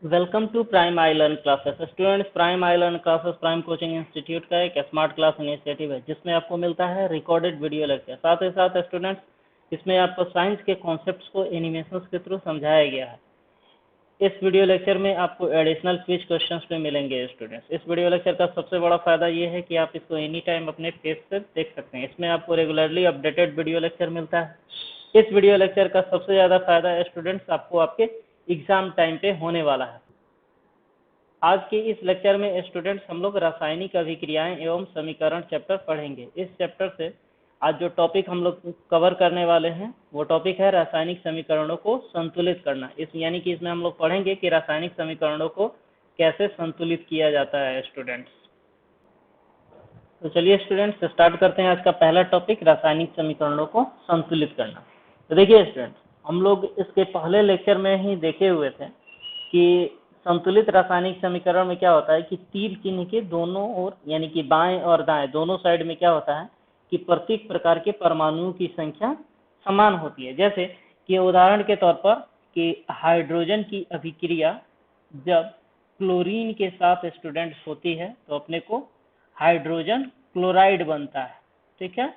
Welcome to prime I learn classes. Students, prime I learn classes prime coaching institute का एक smart class initiative है जिसमें आपको मिलता है रिकॉर्डेड वीडियो लेक्चर। साथ ही साथ स्टूडेंट्स, इसमें आपको साइंस के कॉन्सेप्ट्स को एनिमेशंस के थ्रू समझाया गया है। इस वीडियो लेक्चर में आपको एडिशनल क्विज क्वेश्चंस भी मिलेंगे। स्टूडेंट्स, इस वीडियो लेक्चर का सबसे बड़ा फायदा ये है कि आप इसको एनी टाइम अपने पेज से देख सकते हैं। इसमें आपको रेगुलरली अपडेटेड वीडियो लेक्चर मिलता है। इस वीडियो लेक्चर का सबसे ज़्यादा फायदा स्टूडेंट्स आपको आपके एग्जाम टाइम पे होने वाला है। आज के इस लेक्चर में स्टूडेंट्स हम लोग रासायनिक अभिक्रियाएं एवं समीकरण चैप्टर पढ़ेंगे। इस चैप्टर से आज जो टॉपिक हम लोग कवर करने वाले हैं वो टॉपिक है रासायनिक समीकरणों को संतुलित करना। यानी कि इसमें हम लोग पढ़ेंगे कि रासायनिक समीकरणों को कैसे संतुलित किया जाता है। स्टूडेंट्स, तो चलिए स्टूडेंट्स स्टार्ट करते हैं आज का पहला टॉपिक, रासायनिक समीकरणों को संतुलित करना। तो देखिए स्टूडेंट्स, हम लोग इसके पहले लेक्चर में ही देखे हुए थे कि संतुलित रासायनिक समीकरण में क्या होता है कि तीर चिन्ह के दोनों ओर यानी कि बाएं और दाएं दोनों साइड में क्या होता है कि प्रत्येक प्रकार के परमाणुओं की संख्या समान होती है। जैसे कि उदाहरण के तौर पर कि हाइड्रोजन की अभिक्रिया जब क्लोरीन के साथ स्टूडेंट्स होती है तो अपने को हाइड्रोजन क्लोराइड बनता है। ठीक है,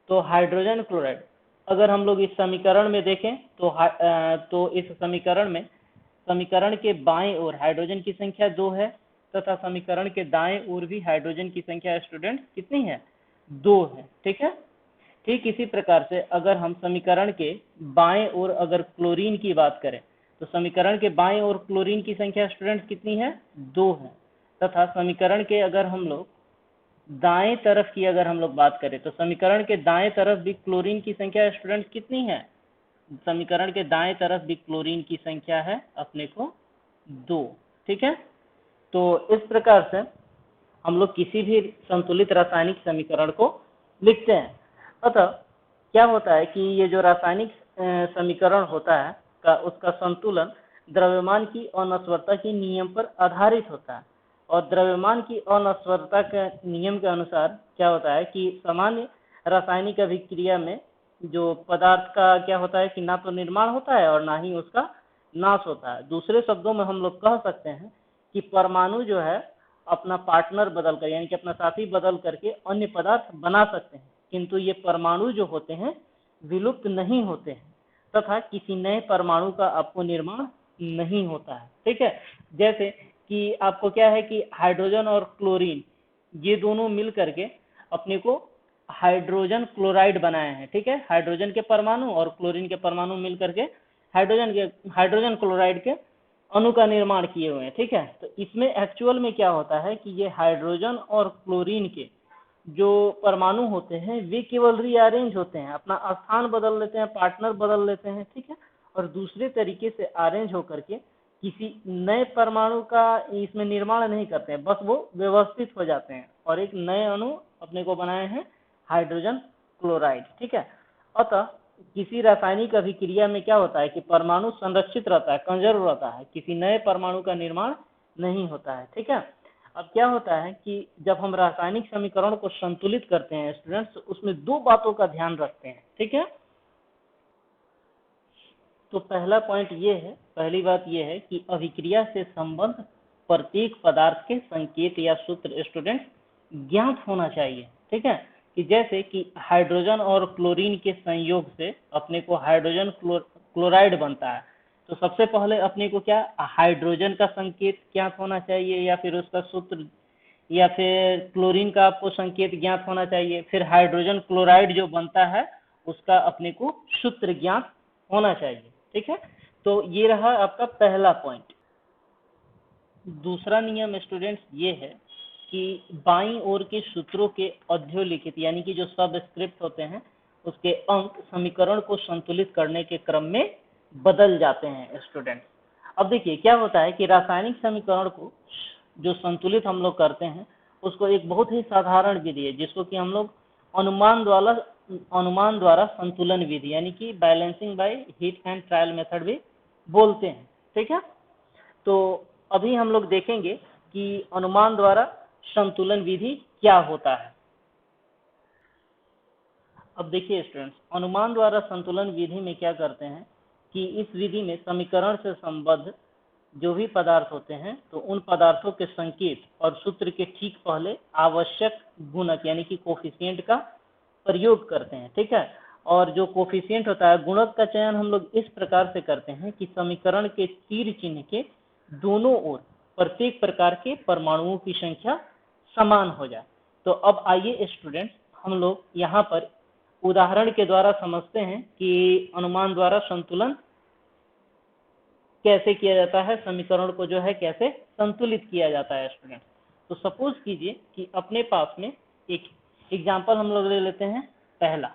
तो हाइड्रोजन क्लोराइड अगर हम लोग इस समीकरण में देखें तो इस समीकरण के बाएं ओर हाइड्रोजन की संख्या 2 है तथा समीकरण के दाएं ओर भी हाइड्रोजन की संख्या स्टूडेंट कितनी है? 2 है। ठीक है, ठीक इसी प्रकार से अगर हम समीकरण के बाएं ओर अगर क्लोरीन की बात करें तो समीकरण के बाएं ओर क्लोरीन की संख्या स्टूडेंट कितनी है? 2 है। तथा समीकरण के अगर हम लोग दाएं तरफ की अगर हम लोग बात करें तो समीकरण के दाएं तरफ भी क्लोरीन की संख्या स्टूडेंट कितनी है? समीकरण के दाएं तरफ भी क्लोरीन की संख्या है अपने को 2। ठीक है, तो इस प्रकार से हम लोग किसी भी संतुलित रासायनिक समीकरण को लिखते हैं। अतः क्या होता है कि ये जो रासायनिक समीकरण होता है उसका संतुलन द्रव्यमान की अनस्वरता के नियम पर आधारित होता है। और द्रव्यमान की अनस्वरता के नियम के अनुसार क्या होता है कि सामान्य रासायनिक अभिक्रिया में जो पदार्थ का क्या होता है कि ना तो निर्माण होता है और ना ही उसका नाश होता है। दूसरे शब्दों में हम लोग कह सकते हैं कि परमाणु जो है अपना पार्टनर बदल कर यानी कि अपना साथी बदल करके अन्य पदार्थ बना सकते हैं, किंतु ये परमाणु जो होते हैं विलुप्त नहीं होते हैं तथा किसी नए परमाणु का आपको निर्माण नहीं होता है। ठीक है, जैसे कि आपको क्या है कि हाइड्रोजन और क्लोरीन ये दोनों मिल करके अपने को हाइड्रोजन क्लोराइड बनाए हैं। ठीक है, हाइड्रोजन के परमाणु और क्लोरीन के परमाणु मिल करके हाइड्रोजन क्लोराइड के अणु का निर्माण किए हुए हैं। ठीक है, तो इसमें एक्चुअल में क्या होता है कि ये हाइड्रोजन और क्लोरीन के जो परमाणु होते हैं वे केवल रीअरेंज होते हैं, अपना स्थान बदल लेते हैं, पार्टनर बदल लेते हैं। ठीक है, और दूसरे तरीके से अरेंज होकर के किसी नए परमाणु का इसमें निर्माण नहीं करते हैं, बस वो व्यवस्थित हो जाते हैं और एक नए अणु अपने को बनाए हैं हाइड्रोजन क्लोराइड। ठीक है, अतः किसी रासायनिक अभिक्रिया में क्या होता है कि परमाणु संरक्षित रहता है, कंजर्व रहता है, किसी नए परमाणु का निर्माण नहीं होता है। ठीक है, अब क्या होता है कि जब हम रासायनिक समीकरण को संतुलित करते हैं स्टूडेंट्स, उसमें दो बातों का ध्यान रखते हैं। ठीक है, तो पहला पॉइंट ये है, पहली बात ये है कि अभिक्रिया से संबद्ध प्रत्येक पदार्थ के संकेत या सूत्र स्टूडेंट ज्ञात होना चाहिए। ठीक है, कि जैसे कि हाइड्रोजन और क्लोरीन के संयोग से अपने को हाइड्रोजन क्लोराइड बनता है, तो सबसे पहले अपने को क्या हाइड्रोजन का संकेत ज्ञात होना चाहिए या फिर उसका सूत्र, या फिर क्लोरीन का आपको संकेत ज्ञात होना चाहिए, फिर हाइड्रोजन क्लोराइड जो बनता है उसका अपने को सूत्र ज्ञात होना चाहिए। ठीक है, तो ये रहा आपका पहला पॉइंट। दूसरा नियम स्टूडेंट्स ये है कि बाईं ओर के सूत्रों के अध्योलिखित यानी कि जो सबस्क्रिप्ट होते हैं उसके अंक समीकरण को संतुलित करने के क्रम में बदल जाते हैं स्टूडेंट्स। अब देखिए क्या होता है कि रासायनिक समीकरण को जो संतुलित हम लोग करते हैं उसको एक बहुत ही साधारण विधि है जिसको कि हम लोग अनुमान द्वारा संतुलन विधि यानी कि balancing by heat and trial method भी बोलते हैं। ठीक है, तो अभी हम लोग देखेंगे कि अनुमान द्वारा संतुलन विधि क्या होता है। अब देखिए स्टूडेंट्स, अनुमान द्वारा संतुलन विधि में क्या करते हैं कि इस विधि में समीकरण से संबद्ध जो भी पदार्थ होते हैं तो उन पदार्थों के संकेत और सूत्र के ठीक पहले आवश्यक गुणक यानी कि कोफिशिएंट का प्रयोग करते हैं। ठीक है, और जो कोफिशिएंट होता है, गुणक का चयन हम लोग इस प्रकार से करते हैं कि समीकरण के तीर चिन्ह के दोनों ओर प्रत्येक प्रकार के परमाणुओं की संख्या समान हो जाए। तो अब आइए स्टूडेंट्स, हम लोग यहाँ पर उदाहरण के द्वारा समझते हैं कि अनुमान द्वारा संतुलन कैसे किया जाता है, समीकरण को जो है कैसे संतुलित किया जाता है स्टूडेंट। तो सपोज कीजिए कि अपने पास में एक एग्जाम्पल हम लोग ले लेते हैं, पहला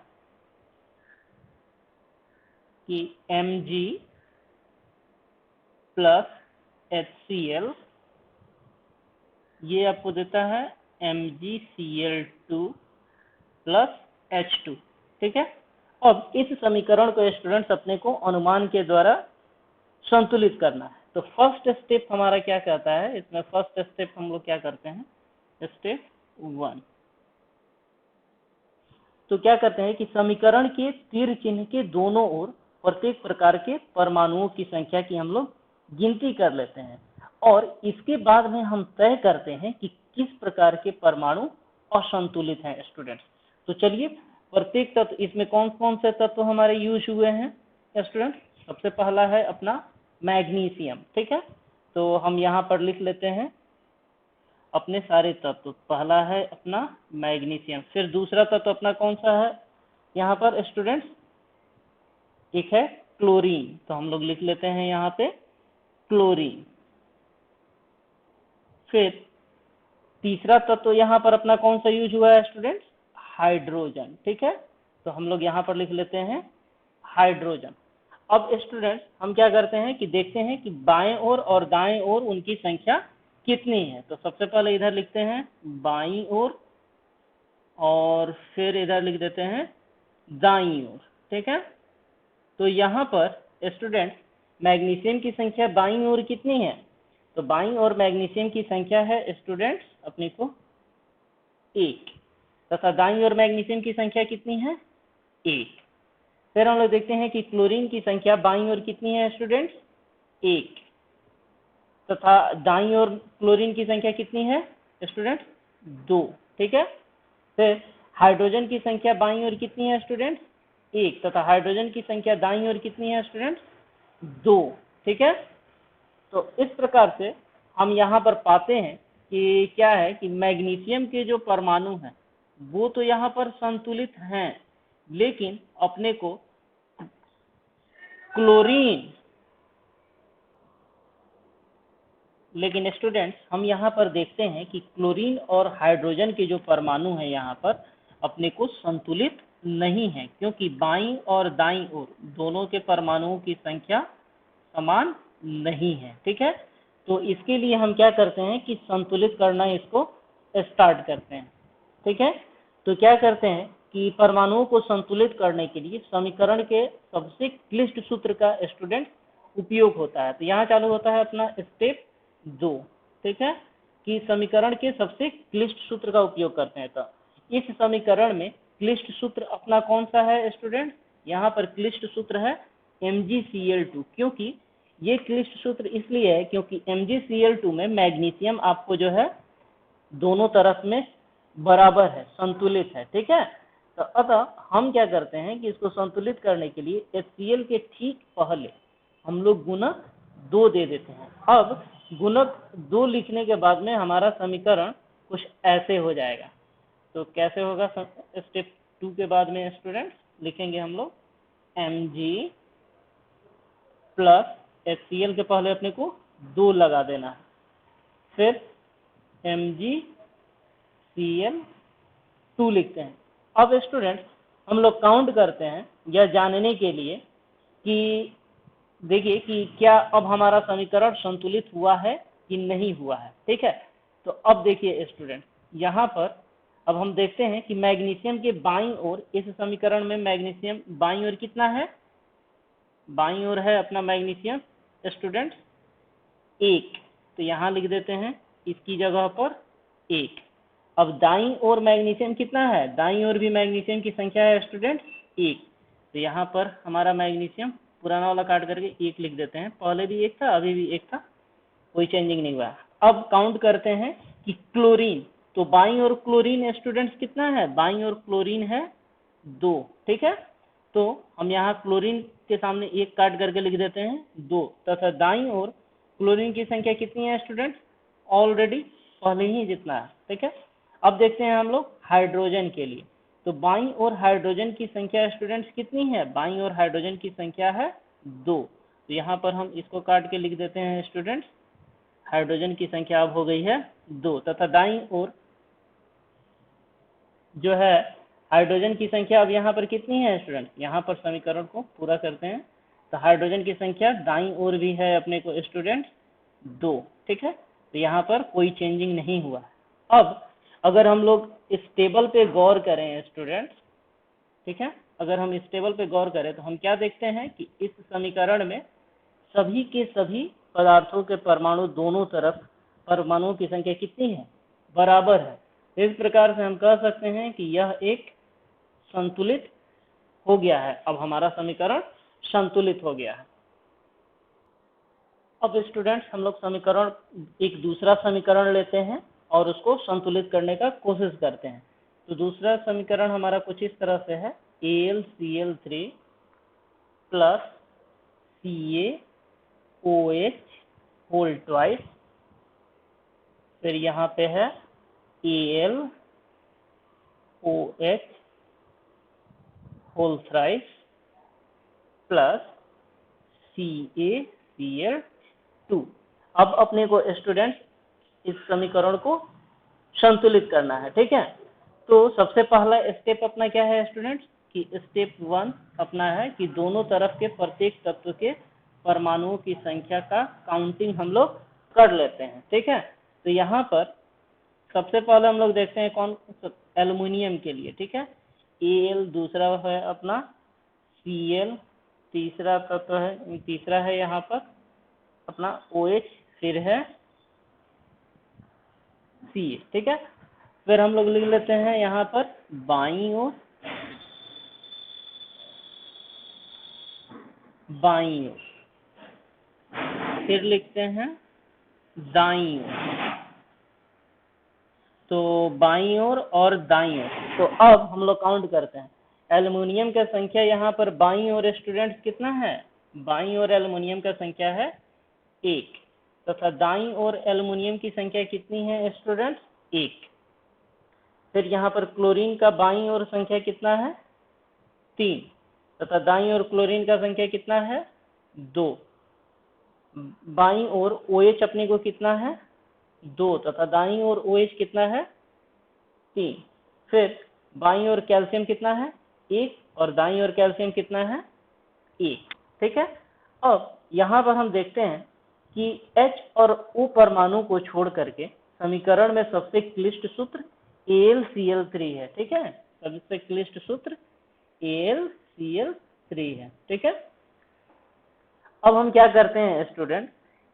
कि Mg प्लस HCl, ये आपको देता है MgCl2 प्लस H2। ठीक है, अब इस समीकरण को स्टूडेंट्स अपने को अनुमान के द्वारा संतुलित करना है। तो फर्स्ट स्टेप हमारा क्या कहता है, इसमें फर्स्ट स्टेप हम लोग क्या करते हैं, स्टेप 1। तो क्या करते हैं कि समीकरण के तीर चिन्ह के दोनों ओर प्रत्येक प्रकार के परमाणुओं की संख्या की हम लोग गिनती कर लेते हैं, और इसके बाद में हम तय करते हैं कि किस प्रकार के परमाणु असंतुलित हैं स्टूडेंट्स। तो चलिए, प्रत्येक तत्व, इसमें कौन कौन से तत्व हमारे यूज हुए हैं स्टूडेंट। सबसे पहला है अपना मैग्नीशियम। ठीक है, तो हम यहाँ पर लिख लेते हैं अपने सारे तत्व। पहला है अपना मैग्नीशियम, फिर दूसरा तत्व अपना कौन सा है यहाँ पर स्टूडेंट्स, एक है क्लोरीन, तो हम लोग लिख लेते हैं यहाँ पे क्लोरीन। फिर तीसरा तत्व यहाँ पर अपना कौन सा यूज हुआ है स्टूडेंट्स, हाइड्रोजन। ठीक है, तो हम लोग यहाँ पर लिख लेते हैं हाइड्रोजन। अब स्टूडेंट्स हम क्या करते हैं कि देखते हैं कि बाएं ओर और दाएं ओर उनकी संख्या कितनी है। तो सबसे पहले इधर लिखते हैं बाईं ओर, और फिर इधर लिख देते हैं दाईं ओर। ठीक है, तो यहाँ पर स्टूडेंट्स मैग्नीशियम की संख्या बाईं ओर कितनी है, तो बाईं ओर मैग्नीशियम की संख्या है स्टूडेंट्स अपने को 1, तथा दाईं ओर मैग्नीशियम की संख्या कितनी है 1। फिर हम लोग देखते हैं कि क्लोरीन की संख्या बाईं ओर कितनी है स्टूडेंट्स 1, तथा दाईं ओर क्लोरीन की संख्या कितनी है स्टूडेंट्स 2। ठीक है, फिर हाइड्रोजन की संख्या बाईं ओर कितनी है स्टूडेंट्स 1, तथा हाइड्रोजन की संख्या दाईं ओर कितनी है स्टूडेंट्स 2। ठीक है, तो इस प्रकार से हम यहाँ पर पाते हैं कि क्या है कि मैग्नीशियम के जो परमाणु हैं वो तो यहाँ पर संतुलित हैं, लेकिन अपने को क्लोरीन, लेकिन स्टूडेंट्स हम यहाँ पर देखते हैं कि क्लोरीन और हाइड्रोजन के जो परमाणु हैं यहाँ पर अपने को संतुलित नहीं है, क्योंकि बाईं और दाईं ओर दोनों के परमाणुओं की संख्या समान नहीं है। ठीक है, तो इसके लिए हम क्या करते हैं कि संतुलित करना इसको स्टार्ट करते हैं। ठीक है, तो क्या करते हैं कि परमाणुओं को संतुलित करने के लिए समीकरण के सबसे क्लिष्ट सूत्र का स्टूडेंट उपयोग होता है। तो यहाँ चालू होता है अपना स्टेप 2। ठीक है, कि समीकरण के सबसे क्लिष्ट सूत्र का उपयोग करते हैं। तो इस समीकरण में क्लिष्ट सूत्र अपना कौन सा है स्टूडेंट, यहाँ पर क्लिष्ट सूत्र है MgCl2। क्योंकि ये क्लिष्ट सूत्र इसलिए है क्योंकि MgCl2 में मैग्नीशियम आपको जो है दोनों तरफ में बराबर है, संतुलित है। ठीक है, तो अतः हम क्या करते हैं कि इसको संतुलित करने के लिए HCl के ठीक पहले हम लोग गुणक 2 दे देते हैं। अब गुणक 2 लिखने के बाद में हमारा समीकरण कुछ ऐसे हो जाएगा। तो कैसे होगा, स्टेप 2 के बाद में स्टूडेंट्स लिखेंगे हम लोग Mg प्लस HCl के पहले अपने को 2 लगा देना है, फिर MgCl2 लिखते हैं। अब स्टूडेंट्स हम लोग काउंट करते हैं यह जानने के लिए कि देखिए कि क्या अब हमारा समीकरण संतुलित हुआ है कि नहीं हुआ है। ठीक है, तो अब देखिए स्टूडेंट यहाँ पर अब हम देखते हैं कि मैग्नीशियम के बाईं ओर, इस समीकरण में मैग्नीशियम बाईं ओर कितना है, बाईं ओर है अपना मैग्नीशियम स्टूडेंट 1, तो यहाँ लिख देते हैं इसकी जगह पर 1। अब दाईं ओर मैग्नीशियम कितना है, दाईं ओर भी मैग्नीशियम की संख्या है स्टूडेंट 1, तो यहाँ पर हमारा मैग्नीशियम पुराना वाला काट करके 1 लिख देते हैं। पहले भी 1 था, अभी भी 1 था, कोई चेंजिंग नहीं हुआ है। अब काउंट करते हैं कि क्लोरीन, तो बाईं ओर क्लोरीन स्टूडेंट्स कितना है, बाईं ओर क्लोरीन है 2, ठीक है। तो हम यहाँ क्लोरीन के सामने 1 काट करके लिख देते हैं 2, तथा दाईं ओर क्लोरीन की संख्या कितनी है स्टूडेंट्स, ऑलरेडी पहले ही जितना है, ठीक है। अब देखते हैं हम लोग हाइड्रोजन के लिए, तो बाईं ओर हाइड्रोजन की संख्या स्टूडेंट्स कितनी है, बाईं ओर हाइड्रोजन की संख्या है 2, तो यहाँ पर हम इसको काट के लिख देते हैं स्टूडेंट्स, हाइड्रोजन की संख्या अब हो गई है 2, तथा दाईं ओर जो है हाइड्रोजन की संख्या अब यहाँ पर कितनी है स्टूडेंट, यहाँ पर समीकरण को पूरा करते हैं, तो हाइड्रोजन की संख्या दाईं ओर भी है अपने को स्टूडेंट 2, ठीक है। तो यहाँ पर कोई चेंजिंग नहीं हुआ। अब अगर हम लोग इस टेबल पे गौर करें स्टूडेंट्स, ठीक है, अगर हम इस टेबल पे गौर करें तो हम क्या देखते हैं कि इस समीकरण में सभी के सभी पदार्थों के परमाणु दोनों तरफ परमाणुओं की संख्या कितनी है, बराबर है। इस प्रकार से हम कह सकते हैं कि यह एक संतुलित हो गया है। अब हमारा समीकरण संतुलित हो गया है। अब स्टूडेंट्स हम लोग समीकरण एक दूसरा समीकरण लेते हैं और उसको संतुलित करने का कोशिश करते हैं। तो दूसरा समीकरण हमारा कुछ इस तरह से है, AlCl3 plus CaOH whole twice, फिर यहाँ पे है AlOH whole thrice plus CaCl2। अब अपने को स्टूडेंट्स इस समीकरण को संतुलित करना है, ठीक है। तो सबसे पहला स्टेप अपना क्या है स्टूडेंट्स, कि स्टेप 1 अपना है कि दोनों तरफ के प्रत्येक तत्व के परमाणुओं की संख्या का काउंटिंग हम लोग कर लेते हैं, ठीक है। तो यहाँ पर सबसे पहले हम लोग देखते हैं कौन, एल्युमिनियम के लिए, ठीक है। Al दूसरा है अपना, Cl तीसरा तत्व है, तीसरा है यहाँ पर अपना OH, फिर है Ca, ठीक है। फिर हम लोग लिख लेते हैं यहाँ पर बाईं ओर, फिर लिखते हैं दाईं ओर, तो बाईं ओर और दाईं ओर। तो अब हम लोग काउंट करते हैं, एल्युमिनियम का संख्या यहाँ पर बाईं ओर स्टूडेंट्स कितना है, बाईं ओर एल्युमिनियम का संख्या है 1, तथा दाईं ओर एल्युमिनियम की संख्या कितनी है स्टूडेंट्स, 1। फिर यहाँ पर क्लोरीन का बाईं ओर संख्या कितना है, 3, तथा दाईं ओर क्लोरीन का संख्या कितना है, 2। बाईं ओर OH अपने को कितना है, 2, तथा दाईं ओर OH कितना है, 3। फिर बाईं ओर कैल्शियम कितना है, 1, और दाईं ओर कैल्शियम कितना है, 1, ठीक है। अब यहाँ पर हम देखते हैं कि H और O परमाणु को छोड़ करके समीकरण में सबसे क्लिष्ट सूत्र AlCl3 है, ठीक है। सबसे क्लिष्ट सूत्र AlCl3 है, ठीक है। अब हम क्या करते हैं स्टूडेंट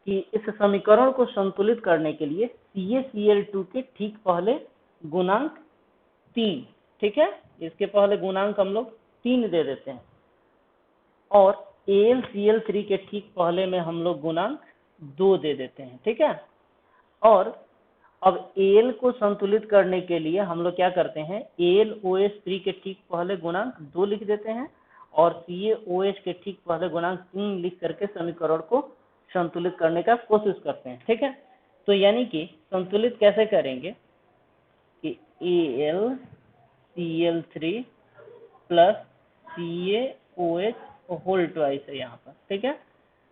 कि इस समीकरण को संतुलित करने के लिए CaCl2 के ठीक पहले गुणांक 3, ठीक है, इसके पहले गुणांक हम लोग 3 दे देते हैं, और AlCl3 के ठीक पहले में हम लोग गुणांक 2 दे देते हैं, ठीक है। और अब Al को संतुलित करने के लिए हम लोग क्या करते हैं, AlOH3 के ठीक पहले गुणांक 2 लिख देते हैं, और CaOH के ठीक पहले गुणांक 3 लिख करके समीकरण को संतुलित करने का कोशिश करते हैं, ठीक है। तो यानी कि संतुलित कैसे करेंगे कि AlCl3 plus CaOH whole twice है यहाँ पर, ठीक है।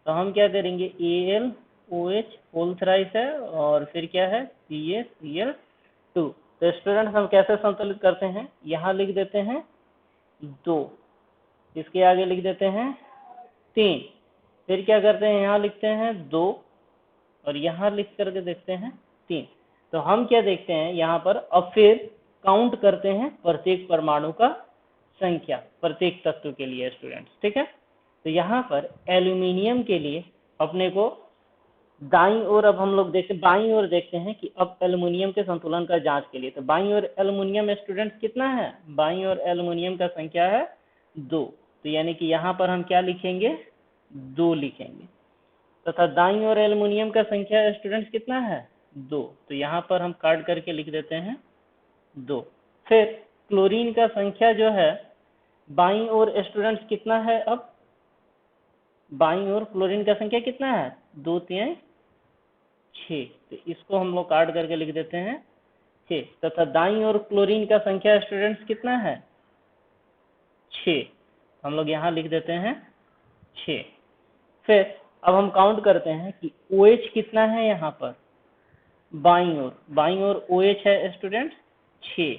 तो हम क्या करेंगे, AlOH होल थ्राइस है और फिर क्या है CaCl2। तो स्टूडेंट्स हम कैसे संतुलित करते हैं, यहाँ लिख देते हैं 2, इसके आगे लिख देते हैं 3, फिर क्या करते हैं, यहाँ लिखते हैं 2, और यहाँ लिख करके देखते हैं 3। तो हम क्या देखते हैं यहाँ पर, अब फिर काउंट करते हैं प्रत्येक परमाणु का संख्या प्रत्येक तत्व के लिए स्टूडेंट्स, ठीक है। तो यहाँ पर एल्यूमिनियम के लिए अपने को दाईं ओर, अब हम लोग देखते बाईं ओर देखते हैं कि अब एल्युमिनियम के संतुलन का जांच के लिए, तो बाईं ओर एल्युमिनियम स्टूडेंट्स कितना है, बाईं ओर एल्युमिनियम का संख्या है 2, तो यानी कि यहाँ पर हम क्या लिखेंगे, 2 लिखेंगे। तथा दाईं ओर एल्युमिनियम का संख्या स्टूडेंट्स कितना है 2, तो यहाँ पर हम काट करके लिख देते हैं 2। फिर क्लोरीन का संख्या जो है बाईं ओर स्टूडेंट्स कितना है, अब बाईं ओर क्लोरीन का संख्या कितना है 2 3 6, तो इसको हम लोग काट करके लिख देते हैं 6। तथा दाईं ओर क्लोरीन का संख्या स्टूडेंट्स कितना है 6, हम लोग यहाँ लिख देते हैं 6। फिर अब हम काउंट करते हैं कि OH कितना है यहाँ पर बाईं ओर OH है स्टूडेंट्स 6,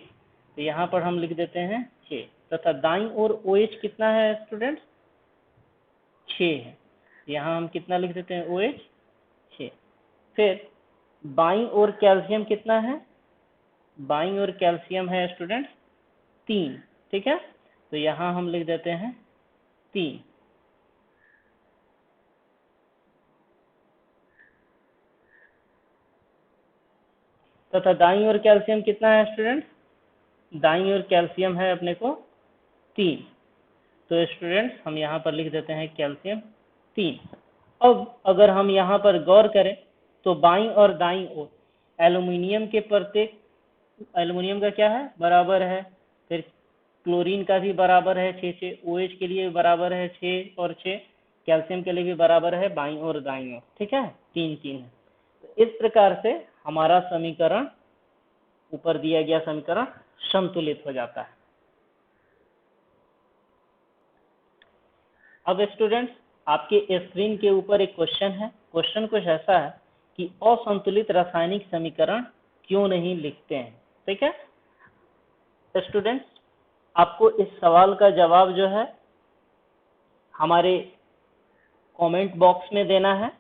तो यहाँ पर हम लिख देते हैं 6। तथा दाईं ओर OH कितना है स्टूडेंट्स 6 है, यहाँ हम कितना लिख देते हैं OH 6। फिर बाईं ओर कैल्शियम कितना है, बाईं ओर कैल्शियम है स्टूडेंट्स 3, ठीक है, तो यहाँ हम लिख देते हैं 3। तथा दाईं ओर कैल्शियम कितना है स्टूडेंट्स, दाईं ओर कैल्शियम है अपने को 3, तो स्टूडेंट्स हम यहाँ पर लिख देते हैं कैल्शियम 3। अब अगर हम यहाँ पर गौर करें तो बाईं और दाईं ओर एल्युमिनियम के प्रत्येक, एल्युमिनियम का क्या है बराबर है, फिर क्लोरीन का भी बराबर है 6 OH के लिए बराबर है 6 और 6, कैल्शियम के लिए भी बराबर है बाईं और दाईं ओर, ठीक है 3 3 है। तो इस प्रकार से हमारा समीकरण, ऊपर दिया गया समीकरण संतुलित हो जाता है। अब स्टूडेंट्स आपके स्क्रीन के ऊपर एक क्वेश्चन है, क्वेश्चन कुछ ऐसा है कि असंतुलित रासायनिक समीकरण क्यों नहीं लिखते हैं, ठीक है स्टूडेंट्स। आपको इस सवाल का जवाब जो है हमारे कमेंट बॉक्स में देना है।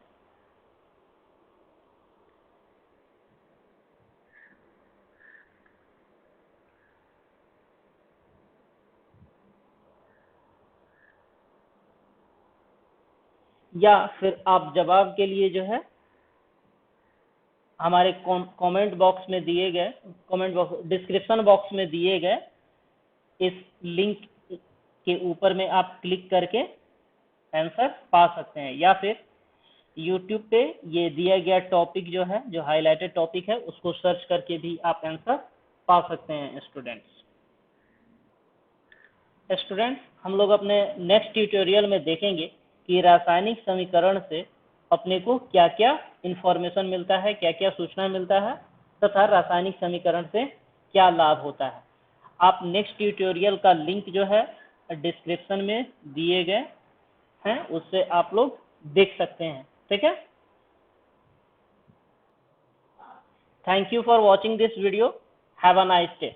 या फिर आप जवाब के लिए जो है हमारे कमेंट बॉक्स में दिए गए, कमेंट बॉक्स डिस्क्रिप्शन बॉक्स में दिए गए इस लिंक के ऊपर में आप क्लिक करके आंसर पा सकते हैं, या फिर YouTube पे ये दिया गया टॉपिक जो है, जो हाईलाइटेड टॉपिक है, उसको सर्च करके भी आप आंसर पा सकते हैं स्टूडेंट्स। हम लोग अपने नेक्स्ट ट्यूटोरियल में देखेंगे कि रासायनिक समीकरण से अपने को क्या क्या इंफॉर्मेशन मिलता है, क्या क्या सूचना मिलता है, तथा रासायनिक समीकरण से क्या लाभ होता है। आप नेक्स्ट ट्यूटोरियल का लिंक जो है डिस्क्रिप्शन में दिए गए हैं, उससे आप लोग देख सकते हैं, ठीक है। Thank you for watching this video, have a nice day.